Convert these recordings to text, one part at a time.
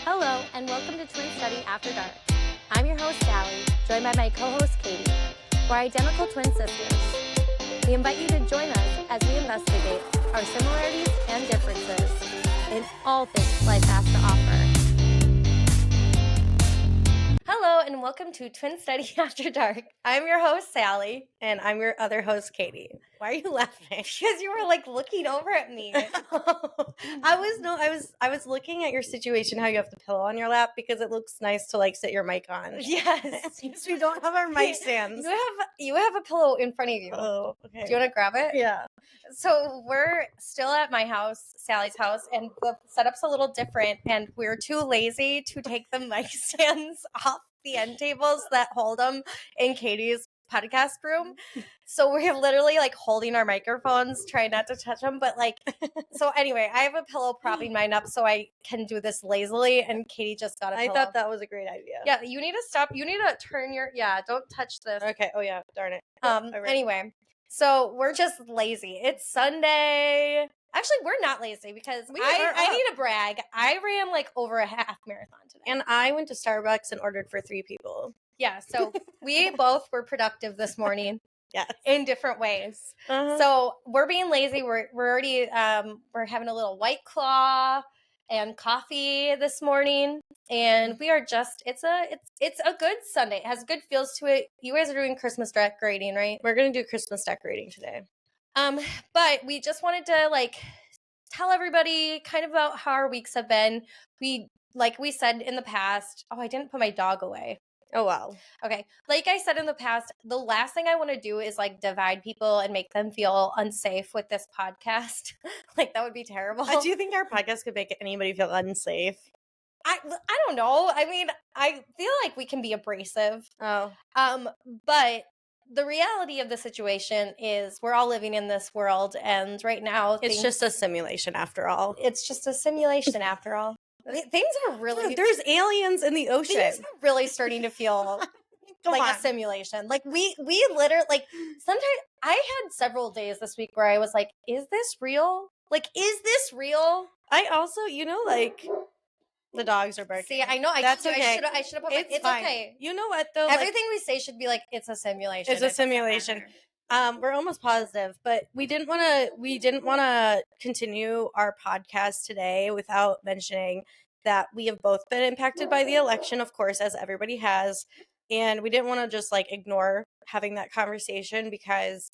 Hello, and welcome to Twin Study After Dark. I'm your host, Sallie, joined by my co-host, Katie. We're identical twin sisters. We invite you to join us as we investigate our similarities and differences in all things life has to offer. Hello, and welcome to Twin Study After Dark. I'm your host, Sallie. And I'm your other host, Katie. Why are you laughing? Because you were looking over at me. I was looking at your situation, how you have the pillow on your lap, because it looks nice to sit your mic on. Yes. Because we don't have our mic stands. You have a pillow in front of you. Oh, okay. Do you want to grab it? Yeah. So we're still at my house, Sally's house, and the setup's a little different, and we're too lazy to take the mic stands off the end tables that hold them in Katie's podcast room. So we're literally holding our microphones, trying not to touch them. But so anyway, I have a pillow propping mine up so I can do this lazily. And Katie just got a pillow. I thought that was a great idea. Yeah, you need to stop. You need to turn your, don't touch this. Okay. Oh yeah. Darn it. Right. Anyway, so we're just lazy. It's Sunday. Actually, we're not lazy because I need to brag. I ran over a half marathon today. And I went to Starbucks and ordered for 3 people. Yeah, so we both were productive this morning. Yes. In different ways. Uh-huh. So we're being lazy. We're already we're having a little White Claw and coffee this morning, and we are just it's a good Sunday. It has good feels to it. You guys are doing Christmas decorating, right? We're gonna do Christmas decorating today. But we just wanted to tell everybody kind of about how our weeks have been. We said in the past. Oh, I didn't put my dog away. Oh, wow. Okay. Like I said in the past, the last thing I want to do is divide people and make them feel unsafe with this podcast. That would be terrible. Do you think our podcast could make anybody feel unsafe? I don't know. I mean, I feel like we can be abrasive. Oh. But the reality of the situation is we're all living in this world, and right now it's just a simulation after all. It's just a simulation after all. Things are really... There's aliens in the ocean. Things are really starting to feel a simulation. We literally... sometimes... I had several days this week where I was like, is this real? Is this real? I also, the dogs are barking. See, I know. That's okay. I should have put it's fine. Okay. You know what, though? Everything we say should be it's a simulation. It's a simulation. We're almost positive, but we didn't want to continue our podcast today without mentioning that we have both been impacted by the election, of course, as everybody has, and we didn't want to just ignore having that conversation because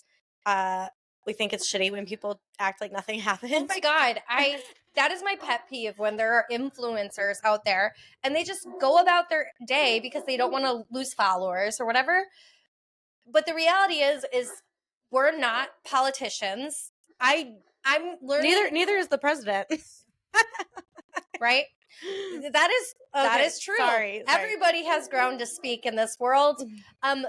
we think it's shitty when people act like nothing happened. Oh my God, that is my pet peeve when there are influencers out there and they just go about their day because they don't want to lose followers or whatever. But the reality is we're not politicians. I'm learning. Neither is the president. Right? That is true. Sorry. Everybody has ground to speak in this world. And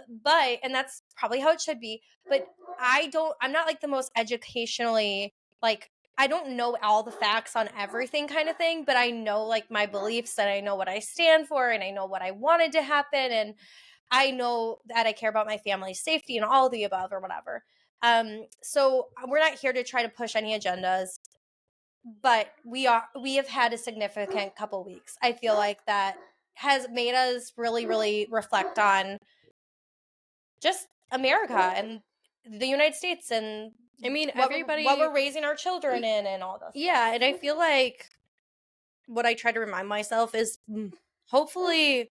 that's probably how it should be. But I'm not the most educationally, I don't know all the facts on everything kind of thing, but I know my beliefs and I know what I stand for and I know what I wanted to happen. And I know that I care about my family's safety and all the above or whatever. So we're not here to try to push any agendas, but we have had a significant couple weeks. I feel like that has made us really, really reflect on just America and the United States and what we're raising our children in and all this. Yeah, and I feel like what I try to remind myself is hopefully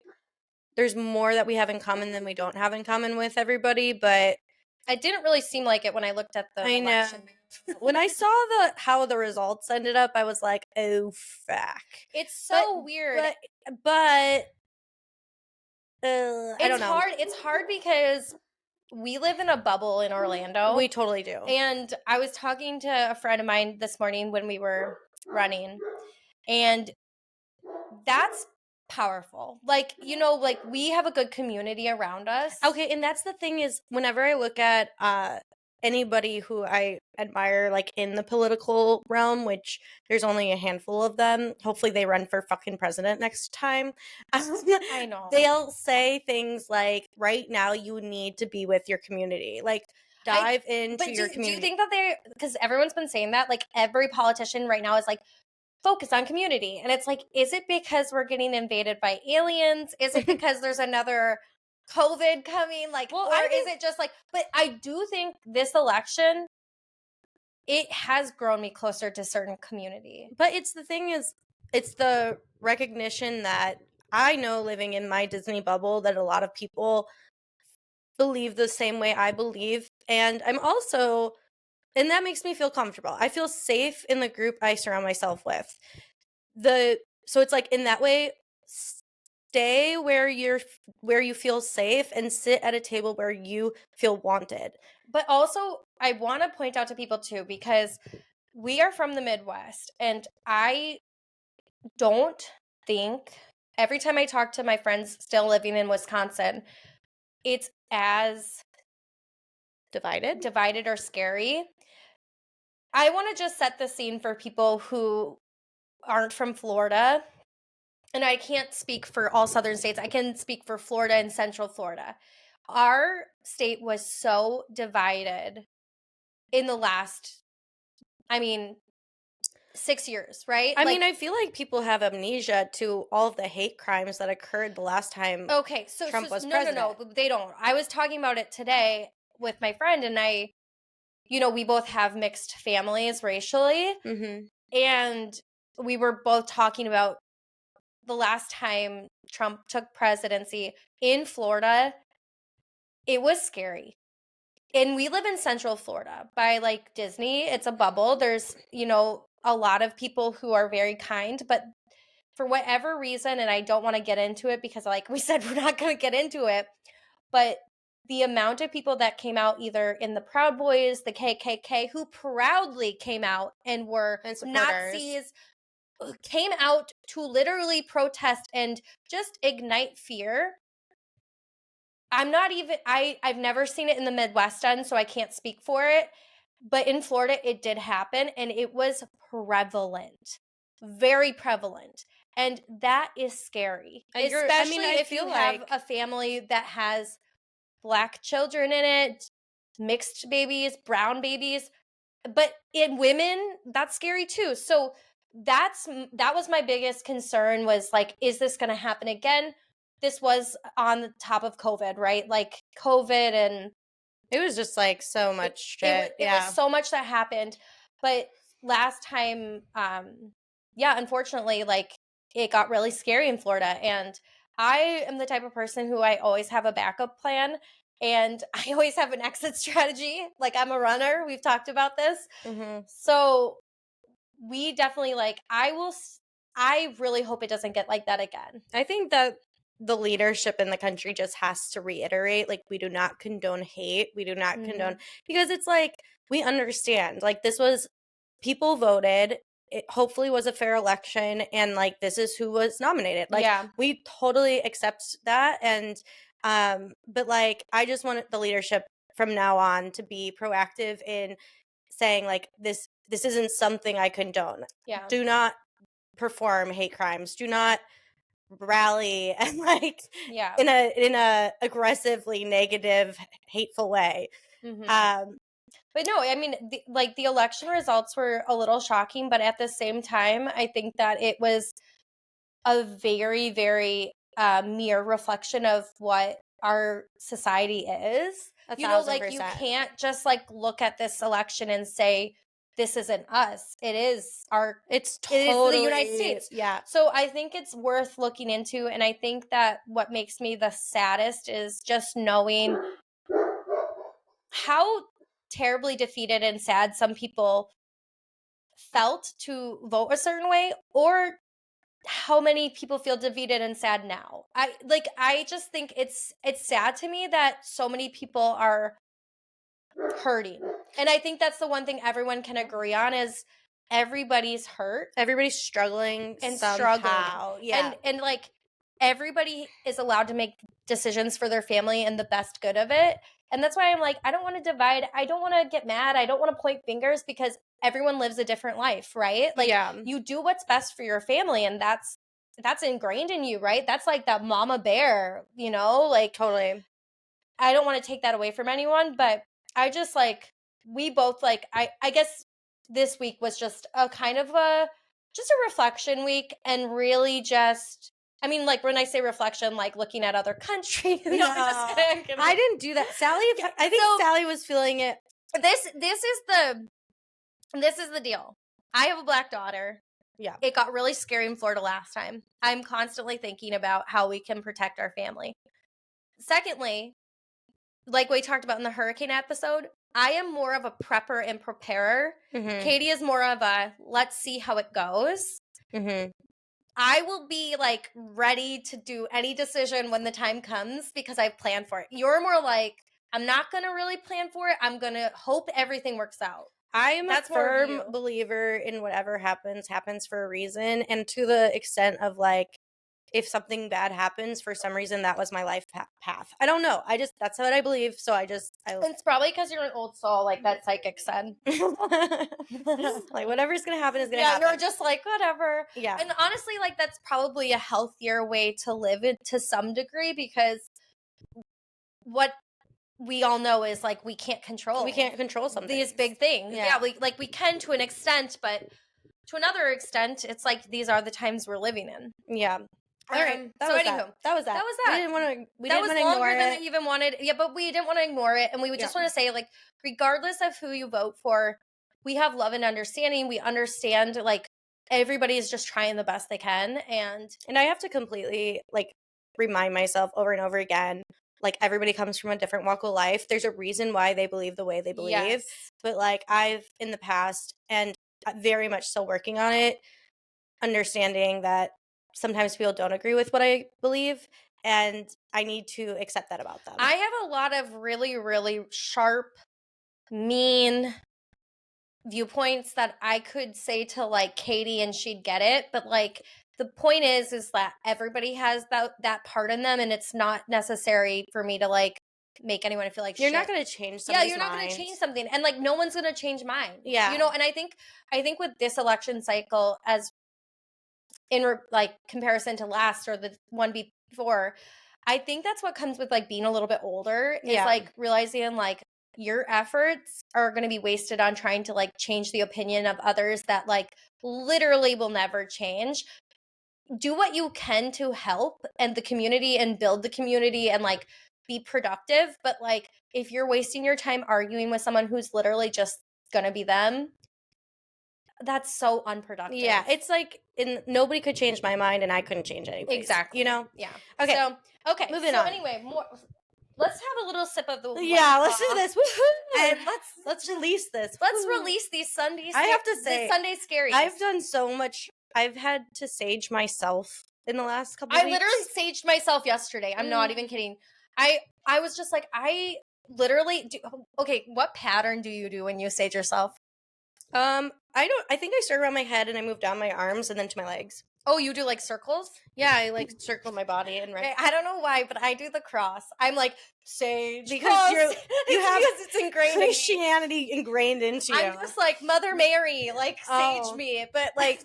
there's more that we have in common than we don't have in common with everybody, but it didn't really seem like it when I looked at the election. When I saw how the results ended up, I was like, oh, fuck. It's so weird. But I don't know. It's hard because we live in a bubble in Orlando. We totally do. And I was talking to a friend of mine this morning when we were running, and that's powerful. We have a good community around us. Okay, and that's the thing is whenever I look at anybody who I admire in the political realm, which there's only a handful of them, hopefully they run for fucking president next time. I know. They'll say things like, right now you need to be with your community. Dive into your community. Do you think that because everyone's been saying that, every politician right now is focus on community. And it's like, is it because we're getting invaded by aliens? Is it because there's another COVID coming? Like, Well, or is it just like, but I do think this election, it has grown me closer to certain community. But it's the thing is, it's the recognition that I know, living in my Disney bubble, that a lot of people believe the same way I believe. And I'm also, and that makes me feel comfortable. I feel safe in the group I surround myself with. So it's like, in that way, stay where you feel safe and sit at a table where you feel wanted. But also, I want to point out to people too, because we are from the Midwest, and I don't think, every time I talk to my friends still living in Wisconsin, it's as Divided or scary. I want to just set the scene for people who aren't from Florida. And I can't speak for all southern states. I can speak for Florida and Central Florida. Our state was so divided in the last, 6 years, right? I feel like people have amnesia to all of the hate crimes that occurred the last time Okay, so Trump was no, president. they don't. I was talking about it today with my friend, and we both have mixed families racially, Mm-hmm. and we were both talking about the last time Trump took presidency in Florida. It was scary. And we live in Central Florida by like Disney. It's a bubble. There's, a lot of people who are very kind, but for whatever reason, and I don't want to get into it because, like we said, we're not going to get into it, but the amount of people that came out either in the Proud Boys, the KKK, who proudly came out and were Nazis, came out to literally protest and just ignite fear. I've never seen it in the Midwest end, so I can't speak for it. But in Florida, it did happen, and it was prevalent, very prevalent. And that is scary, especially if you have a family that has Black children in it, mixed babies, brown babies. But in women, that's scary too. So that was my biggest concern, was like, is this going to happen again? This was on the top of COVID, right? Like COVID, and It was just like so much shit. It was so much that happened. But last time, unfortunately, like, it got really scary in Florida. And I am the type of person who I always have a backup plan, and I always have an exit strategy. Like, I'm a runner. We've talked about this. Mm-hmm. So we definitely, like, I really hope it doesn't get like that again. I think that the leadership in the country just has to reiterate, like, we do not condone hate. We do not condone, because it's like, we understand, like, this was, people voted. It hopefully was a fair election, and like, this is who was nominated. Like, we totally accept that. And but like, I just want the leadership from now on to be proactive in saying, like, this isn't something I condone. Do not perform hate crimes. Do not rally and like in a aggressively negative, hateful way. But no, the election results were a little shocking, but at the same time, I think that it was a very, very mere reflection of what our society is. Like, you can't just like look at this election and say, this isn't us. It is the United States. Yeah. So I think it's worth looking into. And I think that what makes me the saddest is just knowing how terribly defeated and sad some people felt to vote a certain way, or how many people feel defeated and sad now. I just think it's sad to me that so many people are hurting. And I think that's the one thing everyone can agree on, is everybody's hurt. Everybody's struggling and somehow. Yeah. And like, everybody is allowed to make decisions for their family and the best good of it. And that's why I'm like, I don't want to divide. I don't want to get mad. I don't want to point fingers, because everyone lives a different life, right? Like, you do what's best for your family, and that's ingrained in you, right? That's like that mama bear, like, totally. I don't want to take that away from anyone, but I just, like, we both, like, I guess this week was just a kind of a just a reflection week, and really just, I mean, like, when I say reflection, like looking at other countries. No, I'm just kidding. I didn't do that. Sally, Yeah, I think so- Sally was feeling it. This is the deal. I have a black daughter. Yeah. It got really scary in Florida last time. I'm constantly thinking about how we can protect our family. Secondly, like we talked about in the hurricane episode, I am more of a prepper and preparer. Mhm. Katie is more of a let's see how it goes. Mhm. I will be like ready to do any decision when the time comes because I've planned for it. You're more like, I'm not going to really plan for it. I'm going to hope everything works out. I am That's a more of firm you. believer in whatever happens for a reason, and to the extent of like, if something bad happens for some reason, that was my life path. I don't know. That's what I believe. So It's probably because you're an old soul, like that psychic said. like whatever's gonna happen is gonna Yeah, happen. you're just like whatever. Yeah. And honestly, like that's probably a healthier way to live it to some degree, because what we all know is like we can't control some these things. big things. Yeah. We can to an extent, but to another extent, it's like these are the times we're living in. Yeah. All right. That was that. We didn't want to. We that didn't was want to longer ignore than it. I even wanted. Yeah, but we didn't want to ignore it, and we would just want to say, like, regardless of who you vote for, we have love and understanding. We understand, like, everybody is just trying the best they can, and I have to completely like remind myself over and over again. Like, everybody comes from a different walk of life. There's a reason why they believe the way they believe. Yes. But like, I've in the past, and very much still working on it, understanding that sometimes people don't agree with what I believe, and I need to accept that about them. I have a lot of really, really sharp, mean viewpoints that I could say to like Katie and she'd get it, but like the point is that everybody has that part in them, and it's not necessary for me to like make anyone feel like you're shit. not going to change somebody's you're not mind. going to change something, and like no one's going to change mine. Yeah. You know, and I think with this election cycle, as in like comparison to last or the one before, I think that's what comes with like being a little bit older is like realizing like your efforts are going to be wasted on trying to like change the opinion of others that like literally will never change. Do what you can to help and the community and build the community and like be productive, but like if you're wasting your time arguing with someone who's literally just going to be them, that's so unproductive. Yeah, it's like nobody could change my mind, and I couldn't change anybody's. Exactly. You know? Yeah. Okay. So, moving on. Anyway, let's have a little sip of the let's do this. Woohoo! And let's release this. Let's Woo. release these Sunday. I have to say, the Sunday scaries. I've done so much. I've had to sage myself in the last couple. I weeks. literally saged myself yesterday. I'm not even kidding. I was just like, I literally do. Okay, what pattern do you do when you sage yourself? I think I started around my head and I moved down my arms and then to my legs. Oh, you do like circles? Yeah, I like circle my body and right. I don't know why, but I do the cross. I'm like sage because cross. you have because it's ingrained Christianity ingrained into you. I'm just like Mother Mary, like sage me, but like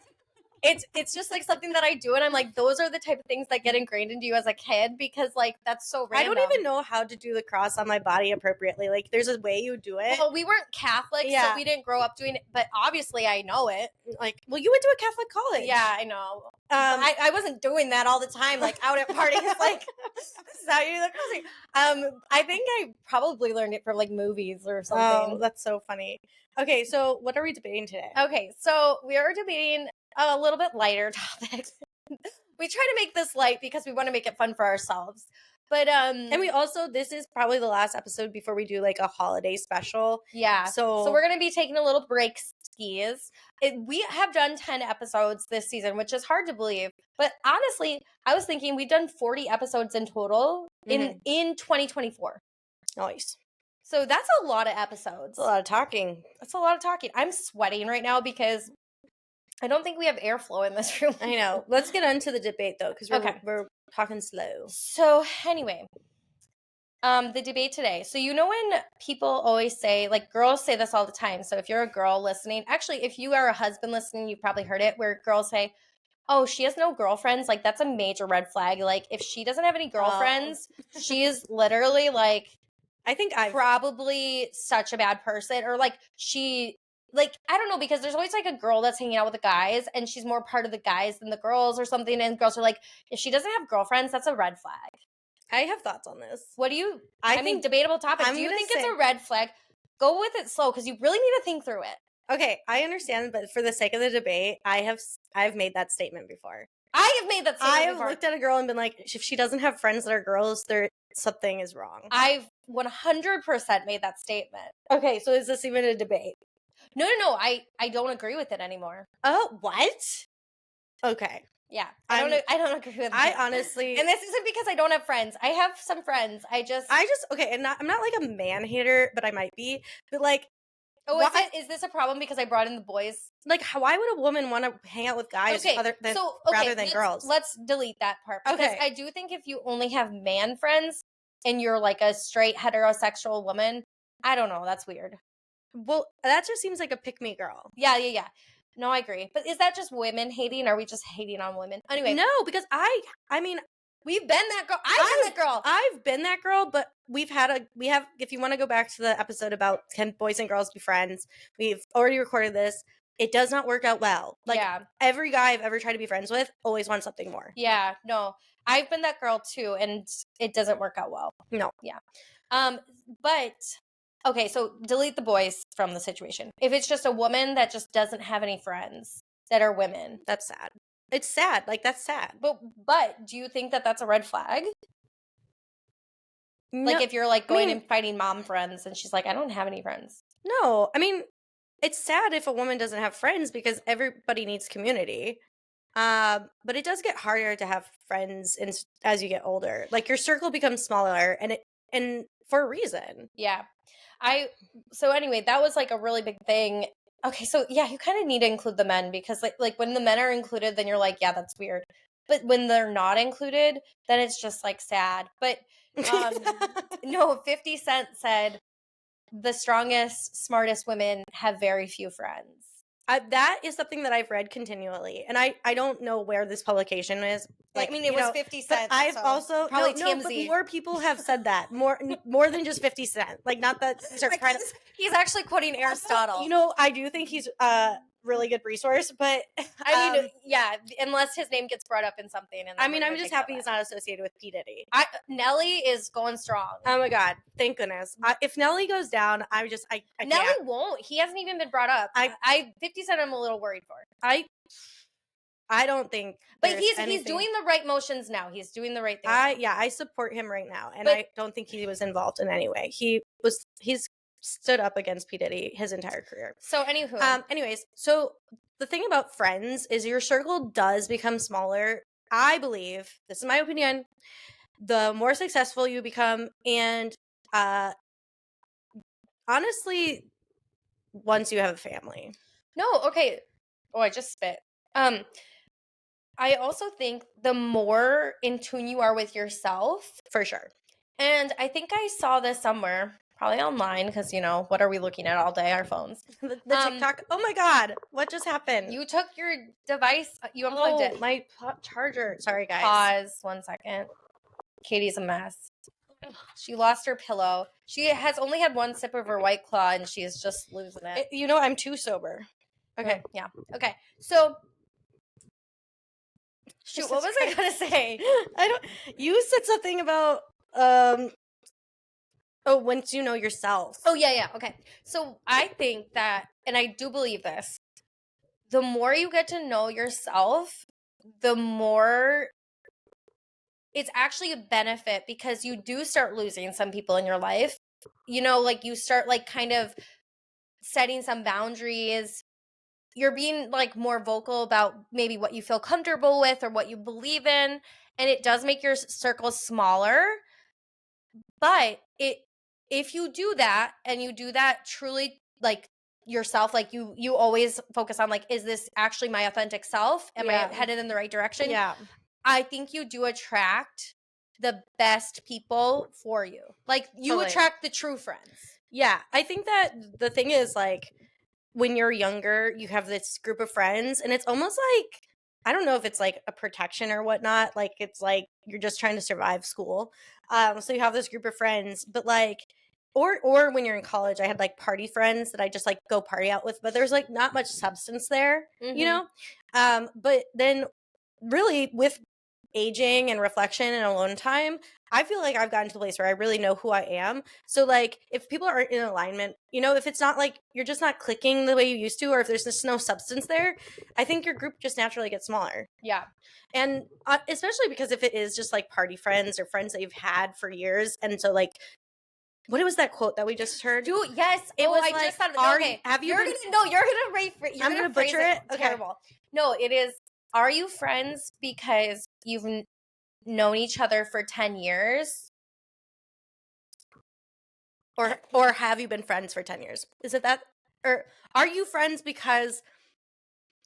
it's just like something that I do, and I'm like, those are the type of things that get ingrained into you as a kid because like that's so random. I don't even know how to do the cross on my body appropriately. Like, there's a way you do it. Well, we weren't Catholic, so we didn't grow up doing it, but obviously I know it. Like, well, you went to a Catholic college. Yeah, I know. I wasn't doing that all the time, like out at parties, like this is how you do the crossing. I think I probably learned it from like movies or something. Oh, that's so funny. Okay, so what are we debating today? Okay, so we are debating a little bit lighter topic. We try to make this light because we want to make it fun for ourselves. But and we also, this is probably the last episode before we do like a holiday special. Yeah. So we're going to be taking a little break skis. We have done 10 episodes this season, which is hard to believe. But honestly, I was thinking we've done 40 episodes in total in 2024. Nice. So that's a lot of episodes. That's a lot of talking. That's a lot of talking. I'm sweating right now because I don't think we have airflow in this room. I know. Let's get into the debate though, because we're talking slow. So anyway, the debate today. So you know when people always say, like girls say this all the time. So if you're a girl listening, actually, if you are a husband listening, you've probably heard it, where girls say, oh, she has no girlfriends. Like that's a major red flag. Like if she doesn't have any girlfriends, she is literally like, I think I'm probably such a bad person, or like she like, I don't know, because there's always like a girl that's hanging out with the guys and she's more part of the guys than the girls or something. And girls are like, if she doesn't have girlfriends, that's a red flag. I have thoughts on this. What do you, I mean, think debatable topic. I'm Do you gonna think say- it's a red flag? Go with it slow because you really need to think through it. Okay, I understand, but for the sake of the debate, I've made that statement before. I have made that I statement have before. looked at a girl and been like, if she doesn't have friends that are girls, something is wrong. I've 100% made that statement. Okay, so is this even a debate? No. I don't agree with it anymore. Oh, what? Okay. Yeah, I don't agree with it. I honestly, and this isn't because I don't have friends. I have some friends. okay, and I'm not like a man hater, but I might be. But like, is this a problem because I brought in the boys? Like, why would a woman want to hang out with guys rather than girls? Let's delete that part because I do think if you only have man friends and you're like a straight heterosexual woman, I don't know, that's weird. Well, that just seems like a pick-me girl. Yeah. No, I agree. But is that just women hating? Or are we just hating on women? Anyway. No, because I mean, we've been that girl. I've been that girl, but we have, if you want to go back to the episode about can boys and girls be friends, we've already recorded this. It does not work out well. Like, every guy I've ever tried to be friends with always wants something more. Yeah, no. I've been that girl too, and it doesn't work out well. No. Yeah. But okay, so delete the boys from the situation. If it's just a woman that just doesn't have any friends that are women, that's sad. It's sad. Like, that's sad. But do you think that that's a red flag? No, like if you're like going and fighting mom friends and she's like, I don't have any friends. No, I mean, it's sad if a woman doesn't have friends because everybody needs community. But it does get harder to have friends as you get older. Like, your circle becomes smaller and for a reason. Yeah. So anyway, that was like a really big thing. Okay, so yeah, you kind of need to include the men because like when the men are included, then you're like, yeah, that's weird. But when they're not included, then it's just like sad. But no, 50 Cent said the strongest, smartest women have very few friends. That is something that I've read continually, and I don't know where this publication is. Like, I mean, it was 50 Cent. But I've also probably TMZ. But more people have said that more than just 50 Cent. Like, not that he's actually quoting Aristotle. You know, I do think he's really good resource, but I mean, yeah, unless his name gets brought up in something. And I mean, I'm just happy he's not associated with P. Diddy. Nelly is going strong. Oh my God, thank goodness. If Nelly goes down, I Nelly won't. He hasn't even been brought up. 50 Cent I'm a little worried for. I don't think, but he's doing the right motions now. He's doing the right thing. I support him right now, and I don't think he was involved in any way. He's stood up against P. Diddy his entire career. So anyways, so the thing about friends is your circle does become smaller. I believe, this is my opinion, the more successful you become, and honestly, once you have a family. No, okay. Oh, I just spit. I also think the more in tune you are with yourself, for sure. And I think I saw this somewhere, probably online, because, you know, what are we looking at all day? Our phones. The TikTok. Oh my God. What just happened? You took your device. You unplugged it. My charger. Sorry, guys. Pause 1 second. Katie's a mess. She lost her pillow. She has only had one sip of her White Claw, and she is just losing it. You know, I'm too sober. Okay. Yeah. Okay. So, shoot, what was I going to say? You said something about, once you know yourself. Oh, yeah. Okay. So I think that, and I do believe this, the more you get to know yourself, the more it's actually a benefit because you do start losing some people in your life. You know, like you start like kind of setting some boundaries. You're being like more vocal about maybe what you feel comfortable with or what you believe in. And it does make your circle smaller. But if you do that and you do that truly like yourself, like you always focus on like, is this actually my authentic self? Am I headed in the right direction? Yeah. I think you do attract the best people for you. Like you attract the true friends. Yeah. I think that the thing is like when you're younger, you have this group of friends and it's almost like, I don't know if it's like a protection or whatnot. Like it's like you're just trying to survive school. So you have this group of friends, but like or when you're in college, I had like party friends that I just like go party out with, but there's like not much substance there, you know? But then really with aging and reflection and alone time, I feel like I've gotten to the place where I really know who I am. So like if people aren't in alignment, you know, if it's not like you're just not clicking the way you used to, or if there's just no substance there, I think your group just naturally gets smaller. Yeah. And especially because if it is just like party friends or friends that you've had for years, and so like what was that quote that we just heard? Dude, yes. It was I like, just thought. okay, have you You're been? gonna no. You're gonna I'm gonna phrase butcher it. Okay. terrible. No, it is. Are you friends because you've known each other for 10 years? Or have you been friends for 10 years? Is it that? Or are you friends because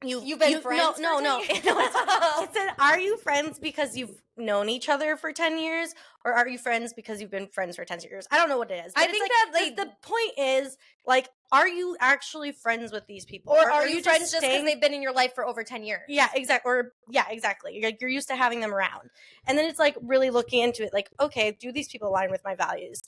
You've been friends no, for no, 10 years? it said, are you friends because you've known each other for 10 years, or are you friends because you've been friends for 10 years? I don't know what it is. But I it's think like, that, like- the point is, like, are you actually friends with these people? Or are you friends just because staying- they've been in your life for over 10 years? Yeah, exactly. Or yeah, exactly. You're used to having them around. And then it's like really looking into it, like, okay, do these people align with my values?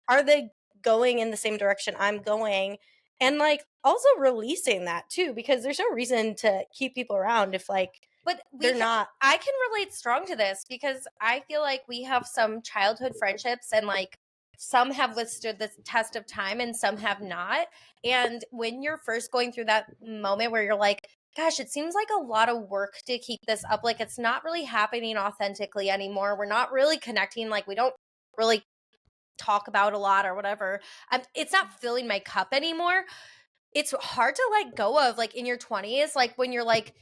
Are they going in the same direction I'm going? And like also releasing that too, because there's no reason to keep people around if like But they're not. I can relate strong to this because I feel like we have some childhood friendships, and like some have withstood the test of time and some have not. And when you're first going through that moment where you're like, gosh, it seems like a lot of work to keep this up. Like it's not really happening authentically anymore. We're not really connecting. Like we don't really talk about a lot or whatever. It's not filling my cup anymore. It's hard to let go of, like in your 20s, like when you're like,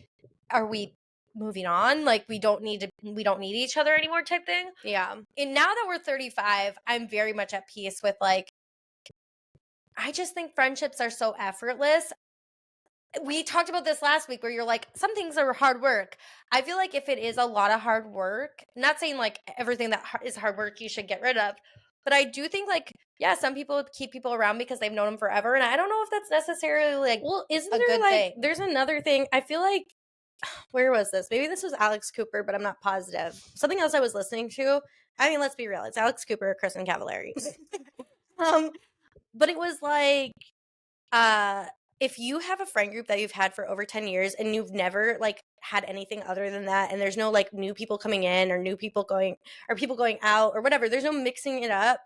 are we moving on? Like we don't need each other anymore type thing. Yeah. And now that we're 35, I'm very much at peace with like, I just think friendships are so effortless. We talked about this last week where you're like, some things are hard work. I feel like if it is a lot of hard work, not saying like everything that is hard work you should get rid of, but I do think like, yeah, some people keep people around because they've known them forever. And I don't know if that's necessarily like, well, isn't a there good like thing. There's another thing. I feel like where was this? Maybe this was Alex Cooper, but I'm not positive. Something else I was listening to. I mean, let's be real. It's Alex Cooper, Kristen Cavallari. But it was like, uh, if you have a friend group that you've had for over 10 years and you've never like had anything other than that, and there's no like new people coming in or new people going or people going out or whatever, there's no mixing it up.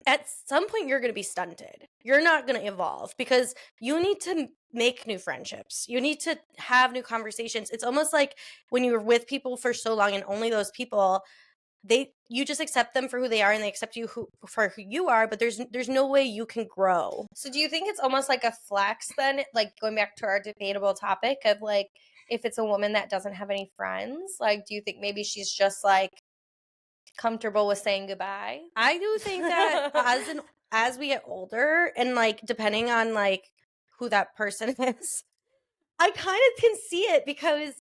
At some point you're going to be stunted. You're not going to evolve because you need to make new friendships. You need to have new conversations. It's almost like when you're with people for so long and only those people, you just accept them for who they are and they accept you for who you are, but there's no way you can grow. So do you think it's almost like a flex then, like going back to our debatable topic of like, if it's a woman that doesn't have any friends, like do you think maybe she's just like comfortable with saying goodbye? I do think that as we get older and like depending on like who that person is, I kind of can see it because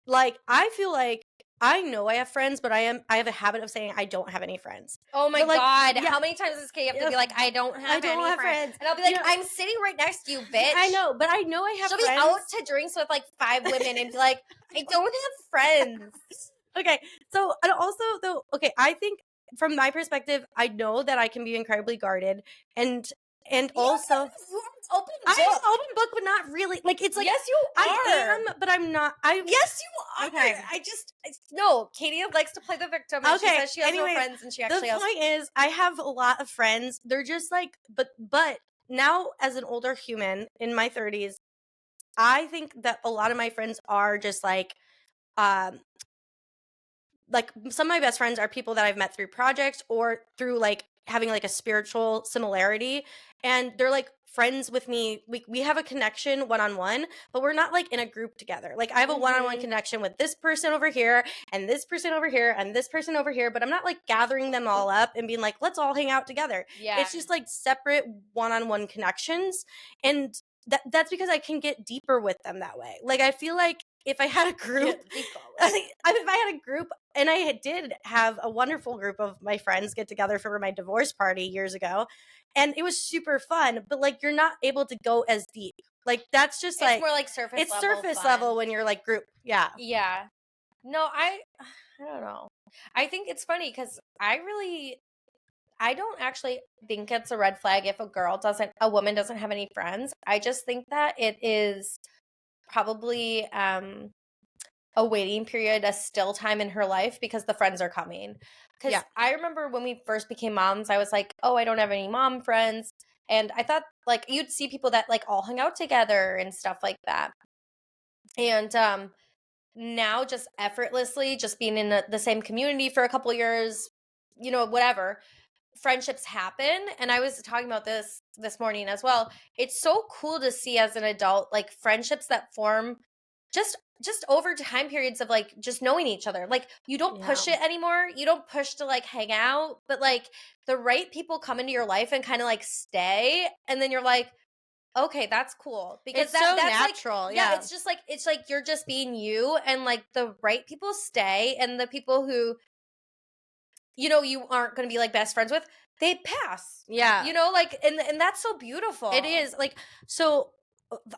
like I feel like I know I have friends, but I have a habit of saying I don't have any friends. Oh my But, like, God. yeah. How many times does Kay have to be like, I don't have any friends? And I'll be like, You know- I'm sitting right next to you, bitch. I know, but I know I have She'll friends. be out to drinks with like 5 women and be like, I don't have friends. Okay, so and also though, okay, I think from my perspective, I know that I can be incredibly guarded and also You're an open I'm book. an open book, but not really. Like it's like Yes, you are. I am, but I'm not. Yes, you are. Okay. No, Katie likes to play the victim, and she Okay, says she has anyways, no friends, and she actually the has. point is, I have a lot of friends. They're just like, but now as an older human in my 30s, I think that a lot of my friends are just um, like some of my best friends are people that I've met through projects or through like having like a spiritual similarity, and they're like friends with me. We have a connection one-on-one, but we're not like in a group together. Like I have a one-on-one connection with this person over here and this person over here and this person over here, but I'm not like gathering them all up and being like, let's all hang out together. Yeah. It's just like separate one-on-one connections, and that's because I can get deeper with them that way. Like I feel like if I had a group, if I had a group, and I did have a wonderful group of my friends get together for my divorce party years ago, and it was super fun, but like you're not able to go as deep. Like that's just It's like more like surface it's level surface fun. level when you're like group. Yeah. Yeah. No, I don't know. I think it's funny because I don't actually think it's a red flag if a woman doesn't have any friends. I just think that it is probably a waiting period, a still time in her life because the friends are coming. Because Yeah. I remember when we first became moms, I was like, oh, I don't have any mom friends. And I thought like you'd see people that like all hung out together and stuff like that. And now just effortlessly, just being in the same community for a couple years, whatever, friendships happen. And I was talking about this morning as well. It's so cool to see as an adult, like friendships that form just over time periods of like just knowing each other. Like you don't push it anymore. You don't push to like hang out, but like the right people come into your life and kind of like stay, and then you're like, okay, that's cool. Because It's so that's natural. like, Yeah. it's like you're just being you, and like the right people stay, and the people who you aren't going to be like best friends with, they pass. Yeah. Like and that's so beautiful. It is. Like, so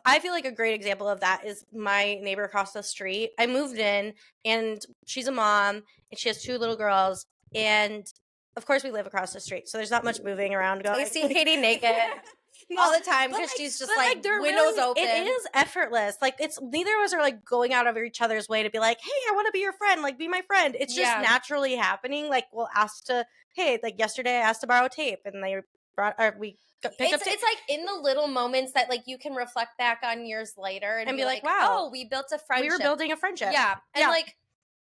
I feel like a great example of that is my neighbor across the street. I moved in and she's a mom and she has 2 little girls, and of course we live across the street, so there's not much moving around going. I see Katie naked all the time because she's just like they're windows really, open. it is effortless. Like, it's neither of us are like going out of each other's way to be like, hey, I want to be your friend, like be my friend. It's just naturally happening. Like, we'll ask to, hey, like yesterday I asked to borrow tape and they brought, or we picked up tape. It's like in the little moments that like you can reflect back on years later and be like, wow, oh, we built a friendship. We were building a friendship. Yeah. And like,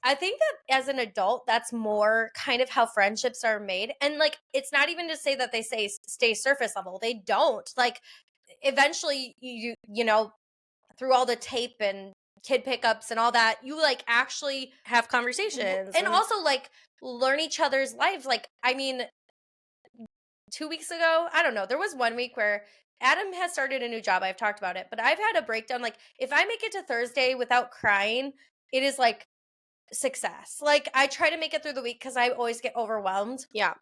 I think that as an adult, that's more kind of how friendships are made. And like, it's not even to say that they stay surface level. They don't. Like, eventually, through all the tape and kid pickups and all that, you like actually have conversations and also like learn each other's lives. Like, I mean, 2 weeks ago, I don't know, there was 1 week where Adam has started a new job. I've talked about it, but I've had a breakdown. Like, if I make it to Thursday without crying, it is like success. Like, I try to make it through the week because I always get overwhelmed. Yeah.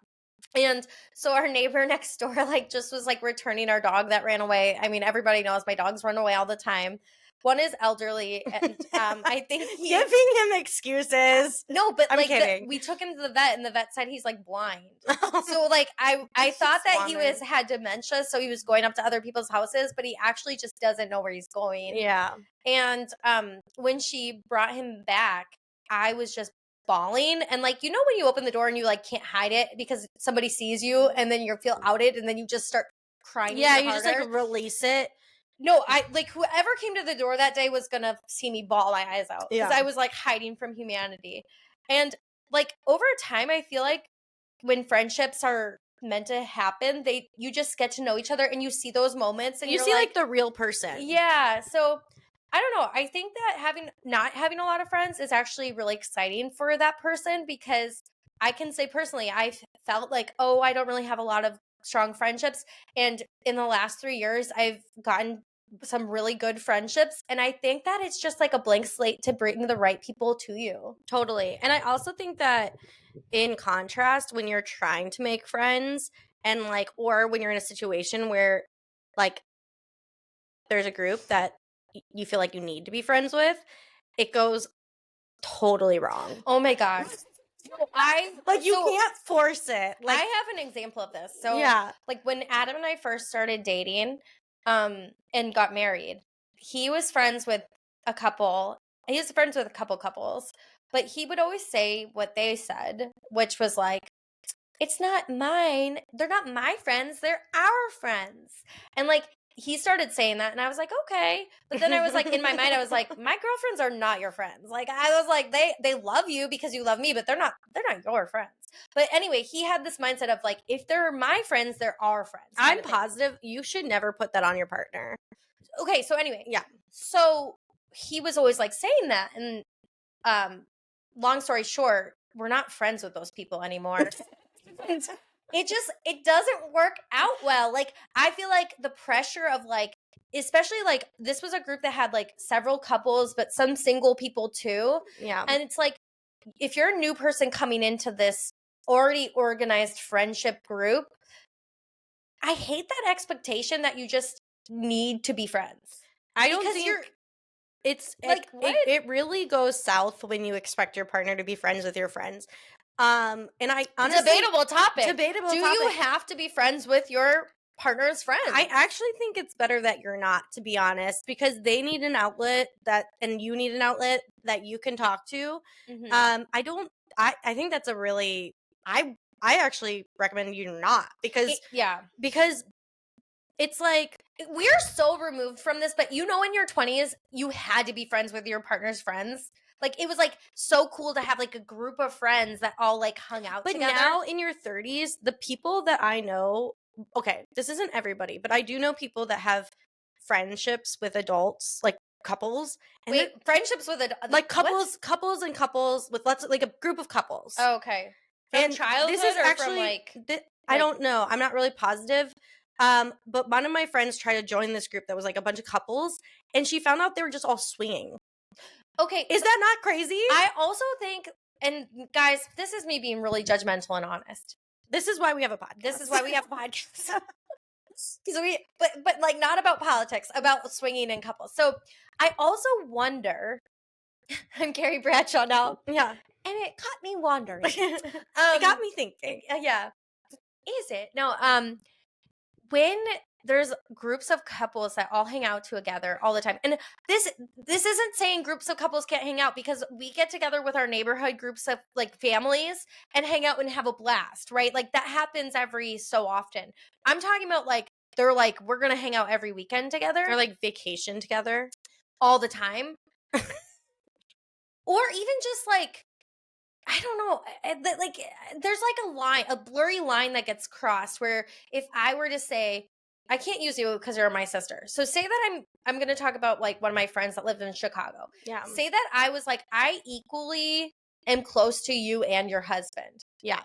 And so our neighbor next door like just was like returning our dog that ran away. I mean, everybody knows my dogs run away all the time. One is elderly, and I think giving him excuses. No, but I'm like kidding. we took him to the vet, and the vet said he's like blind. So like I thought that he had dementia, so he was going up to other people's houses, but he actually just doesn't know where he's going. Yeah. And when she brought him back, I was just bawling. And like, when you open the door and you like can't hide it because somebody sees you, and then you feel outed, and then you just start crying. Yeah, you just like release it. No, I like whoever came to the door that day was gonna see me bawl my eyes out because I was like hiding from humanity. And like over time, I feel like when friendships are meant to happen, you just get to know each other and you see those moments and you see like the real person. Yeah. So I don't know. I think that not having a lot of friends is actually really exciting for that person, because I can say personally, I felt like, oh, I don't really have a lot of strong friendships. And in the last 3 years, I've gotten some really good friendships. And I think that it's just like a blank slate to bring the right people to you. Totally. And I also think that in contrast, when you're trying to make friends and like, or when you're in a situation where like there's a group that you feel like you need to be friends with, it goes totally wrong. Oh my gosh. You can't force it. Like, I have an example of this. So yeah, like when Adam and I first started dating, and got married, he was friends with a couple. He was friends with a couple couples, but he would always say what they said, which was like, "It's not mine. They're not my friends. They're our friends." And like he started saying that, and I was like, okay. But then I was like, in my mind, I was like, my girlfriends are not your friends. Like I was like, they love you because you love me, but they're not your friends. But anyway, he had this mindset of like, if they're my friends, they're our friends. I'm positive you should never put that on your partner. Okay, so anyway, yeah. So he was always like saying that, and long story short, we're not friends with those people anymore. It doesn't work out well. Like, I feel like the pressure of like, especially like this was a group that had like several couples, but some single people too. Yeah. And it's like, if you're a new person coming into this already organized friendship group, I hate that expectation that you just need to be friends. I don't think it's like it really goes south when you expect your partner to be friends with your friends. And I honestly Debatable topic. Debatable Do topic. you have to be friends with your partner's friends? I actually think it's better that you're not, to be honest, because they need an outlet and you need an outlet that you can talk to. Mhm. I think that's a really, I actually recommend you not, because because it's like, we're so removed from this, but in your 20s, you had to be friends with your partner's friends. Like, it was like so cool to have like a group of friends that all like hung out but together. now in your 30s, the people that I know, okay, this isn't everybody, but I do know people that have friendships with adults, like couples. And Wait, friendships with like couples and couples with lots of, like, a group of couples. Oh, okay. From And childhood this is or actually, from like I don't know. I'm not really positive. But one of my friends tried to join this group that was like a bunch of couples, and she found out they were just all swinging. Okay, Is that not crazy? I also think, and guys, this is me being really judgmental and honest. This is why we have a podcast. This is why we have a podcast. So but like not about politics, about swinging in couples. So I also wonder. I'm Carrie Bradshaw now. Yeah. And it got me wondering. It got me thinking. Yeah. Is it? No, when there's groups of couples that all hang out together all the time. And this isn't saying groups of couples can't hang out, because we get together with our neighborhood groups of like families and hang out and have a blast, right? Like that happens every so often. I'm talking about like they're like, we're going to hang out every weekend together. Or like vacation together all the time. Or even just like, I don't know, like there's like a blurry line that gets crossed where if I were to say, I can't use you because you're my sister. So say that I'm going to talk about like one of my friends that lived in Chicago. Yeah. Say that I was like, I equally am close to you and your husband. Yeah.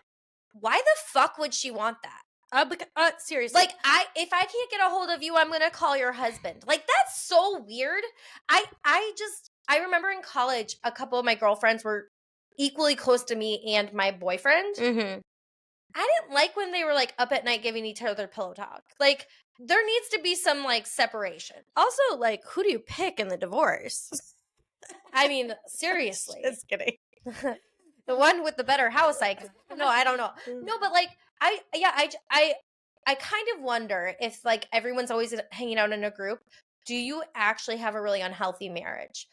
Why the fuck would she want that? Seriously. Like if I can't get a hold of you, I'm going to call your husband. Like that's so weird. I remember in college, a couple of my girlfriends were equally close to me and my boyfriend. Mm-hmm. I didn't like when they were like up at night giving each other pillow talk. Like there needs to be some like separation. Also, like, who do you pick in the divorce? I mean, seriously. Just kidding. The one with the better house, I don't know. No, but like I kind of wonder if like everyone's always hanging out in a group. Do you actually have a really unhealthy marriage?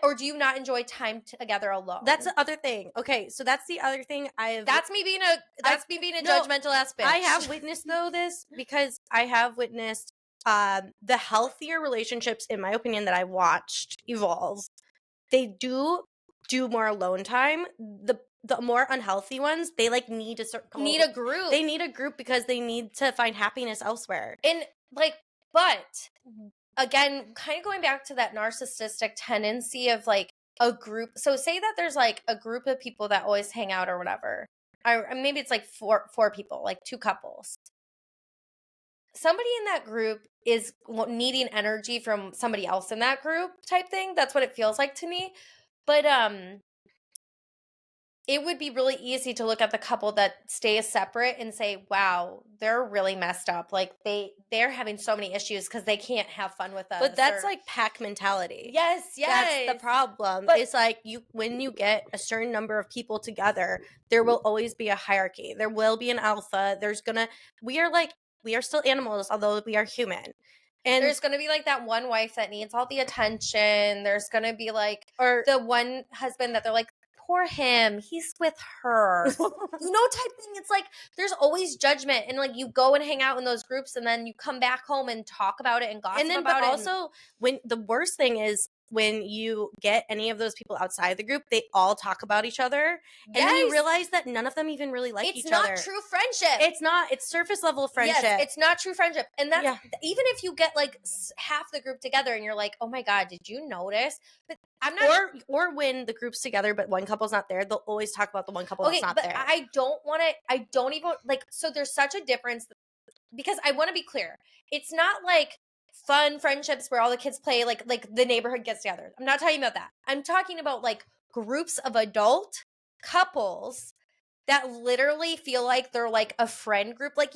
Or do you not enjoy time together alone? That's the other thing. Okay, so that's the other thing That's me being a judgmental ass bitch. I have witnessed though this, because I have witnessed the healthier relationships, in my opinion, that I watched evolve. They do more alone time. The more unhealthy ones, they like need need a group. They need a group because they need to find happiness elsewhere. And like, but again, kind of going back to that narcissistic tendency of like a group. So say that there's like a group of people that always hang out or whatever. Or maybe it's like four people, like two couples. Somebody in that group is needing energy from somebody else in that group type thing. That's what it feels like to me. But it would be really easy to look at the couple that stays separate and say, wow, they're really messed up. Like they're having so many issues because they can't have fun with us. But that's like pack mentality. Yes. That's the problem. But it's like when you get a certain number of people together, there will always be a hierarchy. There will be an alpha. We are still animals, although we are human. And there's going to be like that one wife that needs all the attention. There's going to be like, or the one husband that they're like, poor him, he's with her. Type thing. It's like there's always judgment, and like you go and hang out in those groups, and then you come back home and talk about it and gossip about it. But also, when the worst thing is when you get any of those people outside the group, they all talk about each other, and then you realize that none of them even really like each other. It's not true friendship. It's not. It's surface level friendship. Yes, it's not true friendship, and that's even if you get like half the group together, and you're like, oh my god, did you notice? But I'm not. Or when the group's together but one couple's not there, they'll always talk about the one couple that's not there. I don't want to. I don't even like. So there's such a difference because I want to be clear. It's not like fun friendships where all the kids play like the neighborhood gets together. I'm not talking about that. I'm talking about like groups of adult couples that literally feel like they're like a friend group. Like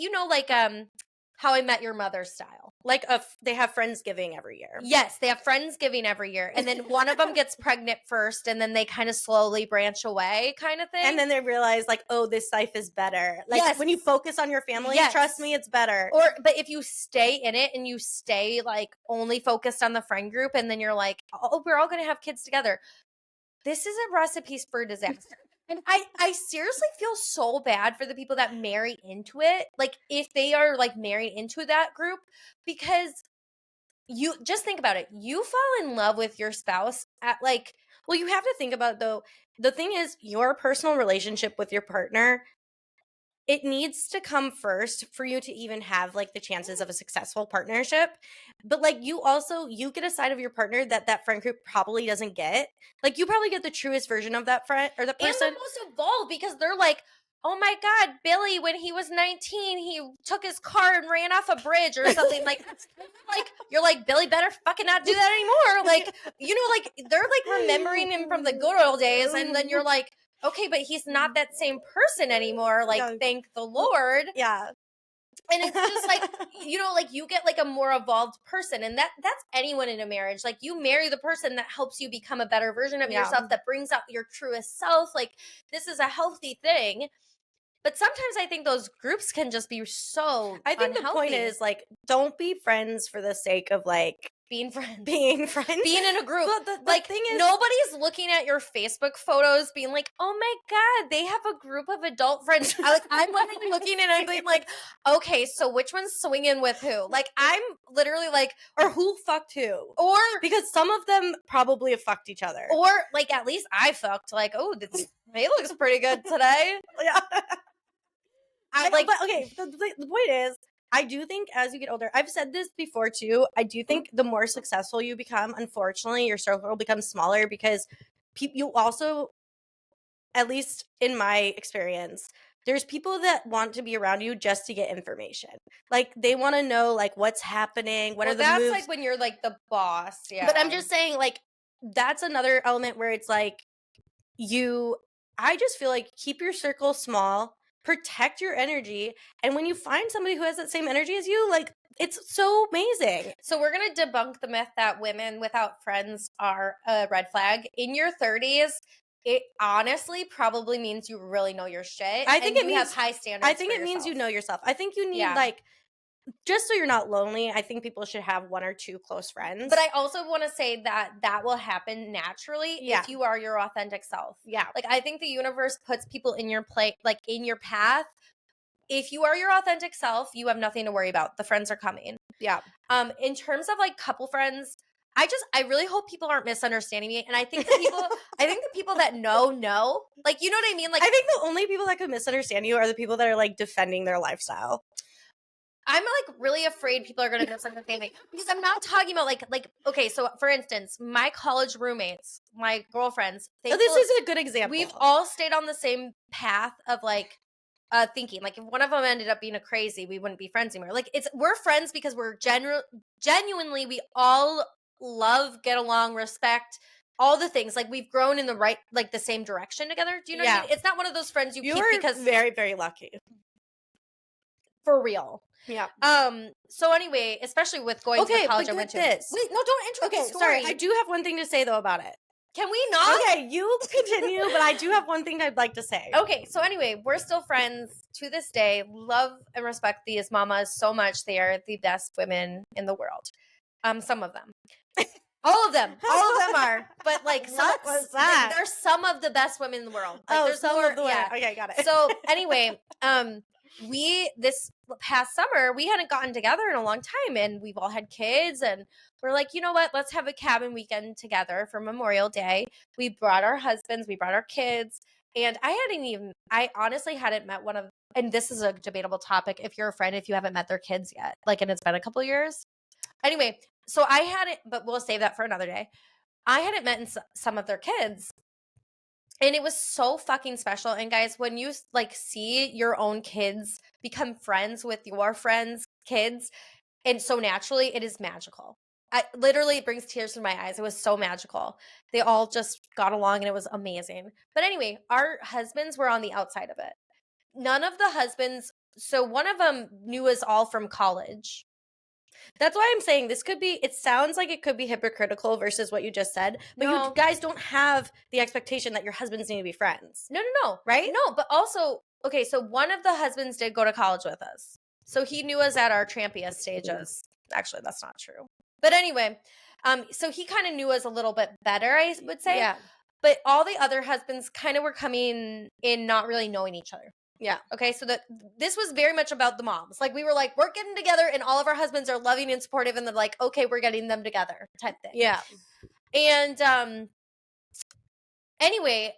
How I Met Your Mother style. Like they have Friendsgiving every year. Yes, they have Friendsgiving every year. And then one of them gets pregnant first, and then they kind of slowly branch away, kind of thing. And then they realize, like, oh, this life is better. Like, Yes. when you focus on your family, Yes. trust me, it's better. But if you stay in it and you stay, like, only focused on the friend group, and then you're like, oh, we're all going to have kids together. This is a recipe for disaster. And I seriously feel so bad for the people that marry into it. Like, if they are, like, married into that group, because you just think about it. You fall in love with your spouse at, like, well, you have to think about, though, the thing is, your personal relationship with your partner, it needs to come first for you to even have, like, the chances of a successful partnership. But, like, you get a side of your partner that friend group probably doesn't get. Like, you probably get the truest version of that friend or the person. And the most evolved, because they're like, oh my God, Billy, when he was 19, he took his car and ran off a bridge or something. Like you're like, Billy better fucking not do that anymore. Like, like, they're like remembering him from the good old days. And then you're like, okay, but he's not that same person anymore. Like, thank the Lord. Yeah. And it's just like, like, you get like a more evolved person. And that's anyone in a marriage. Like, you marry the person that helps you become a better version of yourself, that brings out your truest self. Like, this is a healthy thing. But sometimes I think those groups can just be so I think unhealthy. The point is, like, don't be friends for the sake of, like, being friends. Being in a group. But the like, thing is, nobody's looking at your Facebook photos being like, oh my God, they have a group of adult friends. I'm looking and I'm like, okay, so which one's swinging with who? Like, I'm literally like, or who fucked who? Or because some of them probably have fucked each other. Or, like, at least I fucked. Like, oh, he looks pretty good today. Yeah. But okay, the point is, I do think as you get older, I've said this before too, I do think the more successful you become, unfortunately, your circle becomes smaller, because you also, at least in my experience, there's people that want to be around you just to get information. Like, they want to know, like, what's happening, what are the moves. That's like when you're like the boss, yeah. But I'm just saying, like, that's another element where it's like, I just feel like, keep your circle small, protect your energy, and when you find somebody who has that same energy as you, like, it's so amazing. So we're going to debunk the myth that women without friends are a red flag. In your 30s, it honestly probably means you really know your shit. I think it means have high standards. I think it means you know yourself. I think you need like, just so you're not lonely, I think people should have one or two close friends. But I also want to say that will happen naturally if you are your authentic self. Yeah. Like, I think the universe puts people in your like in your path. If you are your authentic self, you have nothing to worry about. The friends are coming. Yeah. In terms of like couple friends, I really hope people aren't misunderstanding me. And I think the people that know, like, you know what I mean? Like, I think the only people that could misunderstand you are the people that are like defending their lifestyle. I'm like really afraid people are going to misunderstand me, because I'm not talking about like, okay, so for instance, my college roommates, my girlfriends. This is a good example. We've all stayed on the same path of like, thinking, like, if one of them ended up being a crazy, we wouldn't be friends anymore. Like, we're friends because we're genuinely, we all love, get along, respect, all the things. Like, we've grown in the same direction together. Do you know what I mean? It's not one of those friends you keep because very, very lucky. For real. Yeah. So anyway, especially with going to the college I went to. Wait, no, don't interrupt the story. Sorry. I do have one thing to say though about it. Can we not? Okay, you continue, but I do have one thing I'd like to say. Okay, so anyway, we're still friends to this day. Love and respect these mamas so much. They are the best women in the world. Some of them. All of them are. But like, what was that? They're some of the best women in the world. Like, there's some of the women. Okay, got it. So anyway, this past summer, we hadn't gotten together in a long time, and we've all had kids, and we're like, you know what, let's have a cabin weekend together for Memorial Day. We brought our husbands, we brought our kids, and I honestly hadn't met one of, and this is a debatable topic if you're a friend, if you haven't met their kids yet, like, and it's been a couple of years. Anyway, so I hadn't, but we'll save that for another day. I hadn't met some of their kids. And it was so fucking special. And guys, when you like see your own kids become friends with your friends' kids, and so naturally, it is magical. It brings tears to my eyes. It was so magical. They all just got along, and it was amazing. But anyway, our husbands were on the outside of it. None of the husbands so one of them knew us all from college. That's why I'm saying this could be, it sounds like it could be hypocritical versus what you just said, but No. you guys don't have the expectation that your husbands need to be friends. No. Right? No, but also, okay, so one of the husbands did go to college with us. So he knew us at our trampiest stages. Actually, that's not true. But anyway, so he kind of knew us a little bit better, I would say. Yeah. But all the other husbands kind of were coming in not really knowing each other. Yeah. Okay, so this was very much about the moms. Like, we were like, we're getting together, and all of our husbands are loving and supportive, and they're like, okay, we're getting them together type thing. Yeah. And anyway,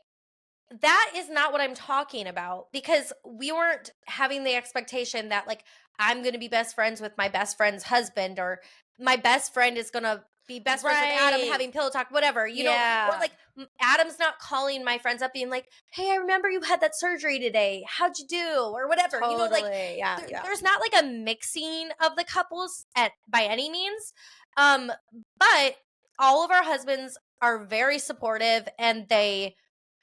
that is not what I'm talking about, because we weren't having the expectation that, like, I'm going to be best friends with my best friend's husband, or my best friend is going to be best friends with Adam, Right. having pillow talk, whatever, you know, Yeah. or like Adam's not calling my friends up being like, hey, I remember you had that surgery today. How'd you do? Or whatever, you know, like Yeah. there's not like a mixing of the couples by any means. But all of our husbands are very supportive, and they,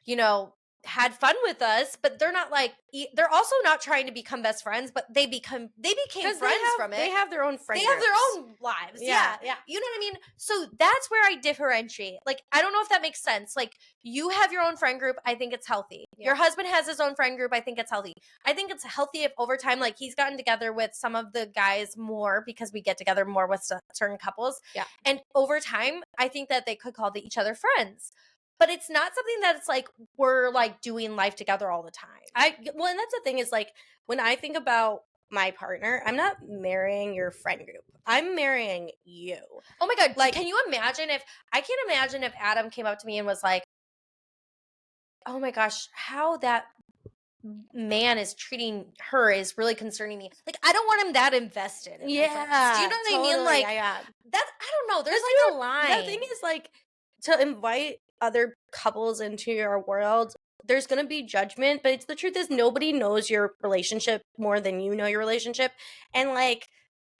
you know, had fun with us, but they're not like, they're also not trying to become best friends, but they became friends from it. They have their own friends. They have their own lives. Yeah. You know what I mean? So that's where I differentiate. Like, I don't know if that makes sense. Like, you have your own friend group. I think it's healthy. Yeah. Your husband has his own friend group. I think it's healthy. I think it's healthy if over time, like, he's gotten together with some of the guys more, because we get together more with certain couples. Yeah. And over time, I think that they could call each other friends. But it's not something that's like we're like doing life together all the time. Well, and that's the thing is, like, when I think about my partner, I'm not marrying your friend group. I'm marrying you. Oh my God. Like, can you imagine if Adam came up to me and was like, oh my gosh, how that man is treating her is really concerning me. Like, I don't want him that invested in my friends. Do you know what I mean? Like, yeah. that, I don't know. There's like a line. The thing is, like, to invite other couples into your world, there's going to be judgment, but the truth is nobody knows your relationship more than you know your relationship. And, like,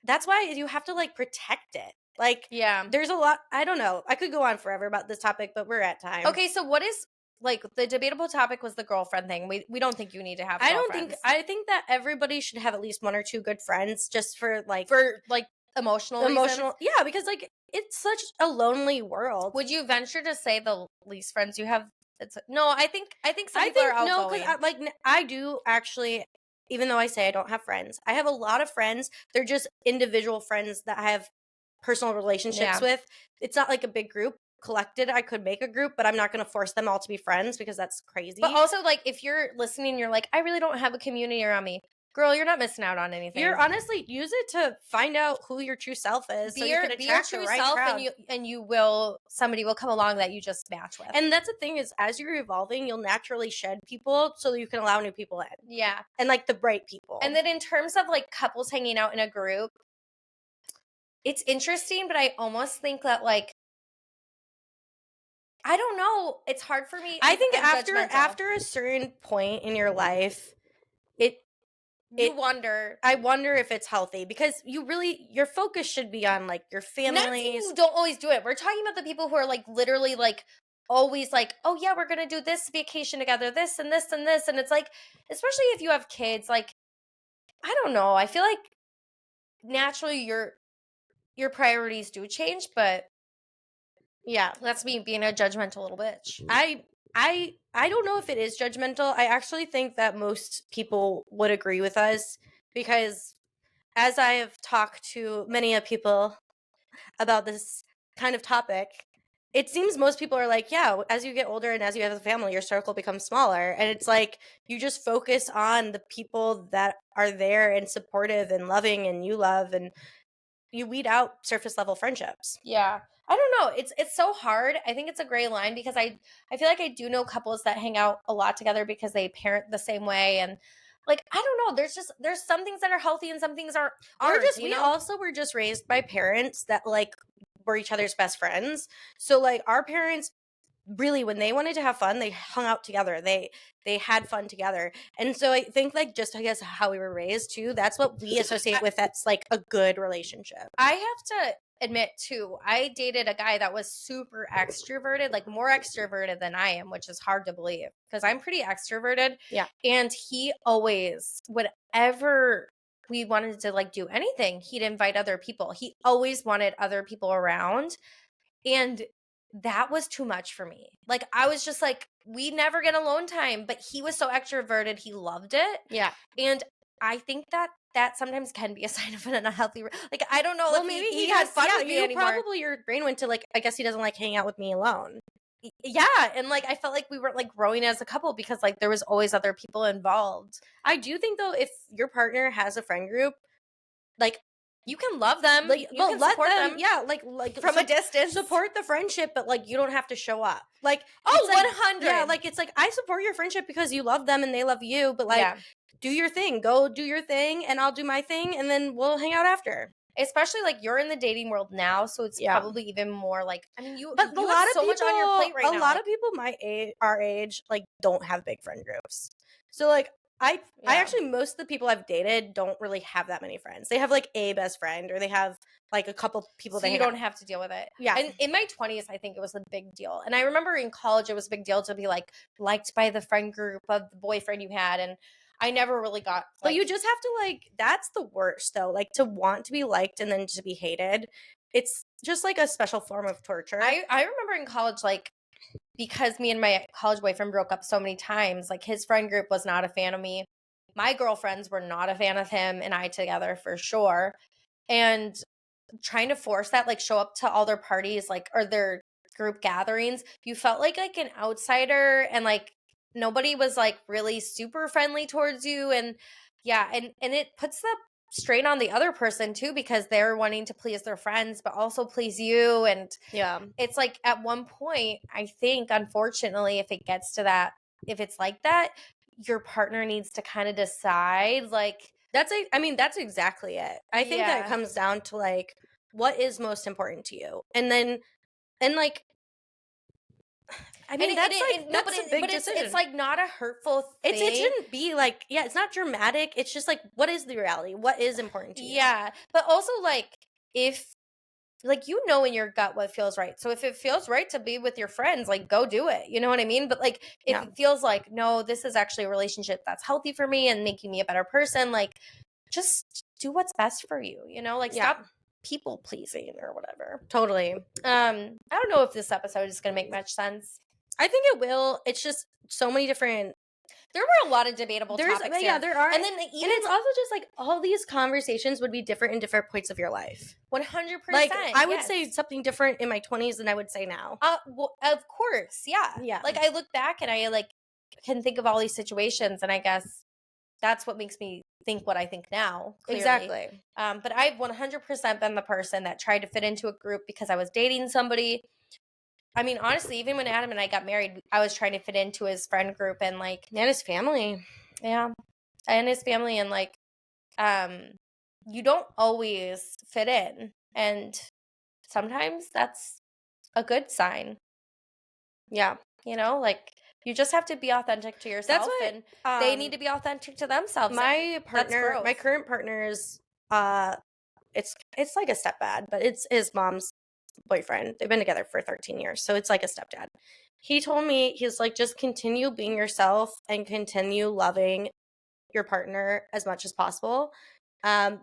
that's why you have to, like, protect it. Like, yeah, there's a lot, I don't know. I could go on forever about this topic, but we're at time. Okay, so what is, like, the debatable topic was the girlfriend thing. We don't think you need to have I think that everybody should have at least one or two good friends, just for emotional reasons. Yeah, because, like, it's such a lonely world. Would you venture to say the least friends you have? No, I think some people are outgoing. No, because I do actually, even though I say I don't have friends, I have a lot of friends. They're just individual friends that I have personal relationships with. It's not like a big group. Collected, I could make a group, but I'm not going to force them all to be friends, because that's crazy. But also, like, if you're listening, you're like, I really don't have a community around me. Girl, you're not missing out on anything. You're honestly, use it to find out who your true self is. Be your true self, and somebody will come along that you just match with. And that's the thing is, as you're evolving, you'll naturally shed people so that you can allow new people in. Yeah. And, like, the bright people. And then in terms of, like, couples hanging out in a group, it's interesting, but I almost think that, like, I don't know. It's hard for me. I think after a certain point in your life, I wonder if it's healthy, because your focus should be on, like, your families. You don't always do it. We're talking about the people who are, like, literally, like, always like, oh yeah, we're gonna do this vacation together, this and this and this, and it's like, especially if you have kids, like, I don't know. I feel like naturally your priorities do change, but yeah, that's me being a judgmental little bitch. I don't know if it is judgmental. I actually think that most people would agree with us, because as I have talked to many people about this kind of topic, it seems most people are like, yeah, as you get older and as you have a family, your circle becomes smaller. And it's like, you just focus on the people that are there and supportive and loving and you love, and you weed out surface level friendships. Yeah. I don't know. It's so hard. I think it's a gray line, because I feel like I do know couples that hang out a lot together because they parent the same way, and, like, I don't know. There's some things that are healthy and some things aren't. We also were just raised by parents that, like, were each other's best friends. So, like, our parents really, when they wanted to have fun, they hung out together. They had fun together. And so I think, like, just, I guess, how we were raised too, that's what we associate with that's, like, a good relationship. I have to admit too, I dated a guy that was super extroverted, like more extroverted than I am, which is hard to believe because I'm pretty extroverted. Yeah. And he always, whatever we wanted to like do anything, he'd invite other people. He always wanted other people around. And that was too much for me. Like, I was just like, we never get alone time, but he was so extroverted. He loved it. Yeah. And I think that sometimes can be a sign of an unhealthy, like, I don't know Well, if maybe he had fun with me anymore. Probably your brain went to like, I guess he doesn't like hanging out with me alone. Yeah. And like, I felt like we weren't like growing as a couple because like there was always other people involved. I do think though, if your partner has a friend group, like, You can love them. like, You well, can let support them, them. yeah, like From a distance. support the friendship, but like you don't have to show up. Like, Oh, it's like, 100. yeah, like it's like I support your friendship because you love them and they love you, but like, Yeah. do your thing, go do your thing, and I'll do my thing, and then we'll hang out after. Especially like you're in the dating world now, so it's Yeah. probably even more like, I mean, you But you have so much on your plate right now. a lot of people my age, our age, like don't have big friend groups. So like I Yeah. actually, most of the people I've dated don't really have that many friends. They have like a best friend, or they have like a couple people So they you hang don't out. have to deal with it. Yeah. And in my 20s, I think it was a big deal. And I remember in college, it was a big deal to be like liked by the friend group of the boyfriend you had. And I never really got. But Like, you just have to like, that's the worst though. Like to want to be liked and then to be hated. It's just like a special form of torture. I remember in college, like, because me and my college boyfriend broke up so many times, like his friend group was not a fan of me. My girlfriends were not a fan of him and I together for sure. And trying to force that, like show up to all their parties, like, or their group gatherings, you felt like an outsider, and like nobody was like really super friendly towards you. And yeah, and it puts the strain on the other person too, because they're wanting to please their friends but also please you. And yeah. it's like at one point, I think, unfortunately, if it gets to that, if it's like that, your partner needs to kind of decide, like, I mean, that's exactly it. I think that it Yeah. comes down to like, what is most important to you? And then, and like, I mean, that's a big decision. It's like not a hurtful thing. It shouldn't be like, yeah, it's not dramatic. It's just like, what is the reality? What is important to you? Yeah. But also, like, if, like, you know in your gut what feels right. So if it feels right to be with your friends, like, go do it. You know what I mean? But like, if Yeah. it feels like, no, this is actually a relationship that's healthy for me and making me a better person, like, just do what's best for you, you know? Like, Yeah. stop people pleasing or whatever. Totally. I don't know if this episode is going to make much sense. I think it will. It's just so many different. There were a lot of debatable topics Yeah, here. there are. And then and it's also just like all these conversations would be different in different points of your life. 100%. Like I would yes. say something different in my 20s than I would say now. Well, of course, yeah. Yeah. Like I look back and I like can think of all these situations, and I guess that's what makes me think what I think now. Clearly. Exactly. But I've 100% been the person that tried to fit into a group because I was dating somebody. I mean, honestly, even when Adam and I got married, I was trying to fit into his friend group and like And his family. Yeah. And his family, and like you don't always fit in, and sometimes that's a good sign. Yeah. You know, like you just have to be authentic to yourself. That's what, and they need to be authentic to themselves. My partner, my growth. current partner's it's like a stepdad, but it's his mom's boyfriend. They've been together for 13 years, so it's like a stepdad. He told me, he's like, just continue being yourself and continue loving your partner as much as possible,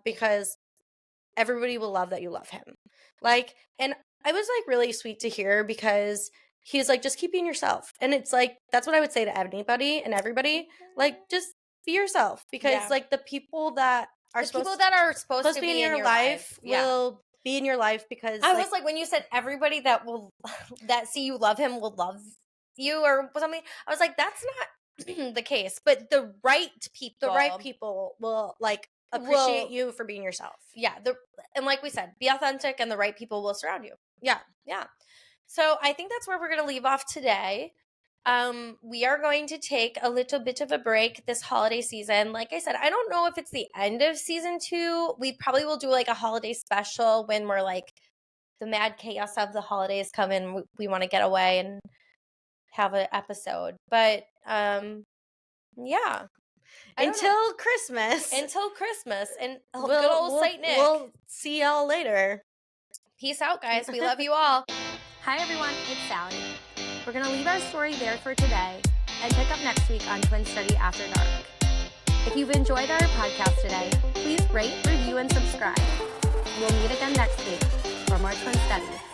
because everybody will love that you love him. Like, and I was like really sweet to hear, because he's like, just keep being yourself. And it's like, that's what I would say to anybody and everybody. Like, just be yourself, because Yeah. like the people that are people that are supposed to be in your life will be in your life, because I was like, when you said everybody that will that see you love him will love you or something, I was like, that's not the case. But the right people will like appreciate you for being yourself. Yeah, and like we said, be authentic, and the right people will surround you. Yeah. So I think that's where we're going to leave off today. We are going to take a little bit of a break this holiday season. Like I said, I don't know if it's the end of season 2. We probably will do like a holiday special when we're like the mad chaos of the holidays come in. We want to get away and have an episode. But yeah. Until Christmas. And good old Saint Nick. We'll see y'all later. Peace out, guys. We love you all. Hi, everyone. It's Sallie. We're going to leave our story there for today and pick up next week on Twin Study After Dark. If you've enjoyed our podcast today, please rate, review, and subscribe. We'll meet again next week for more Twin Studies.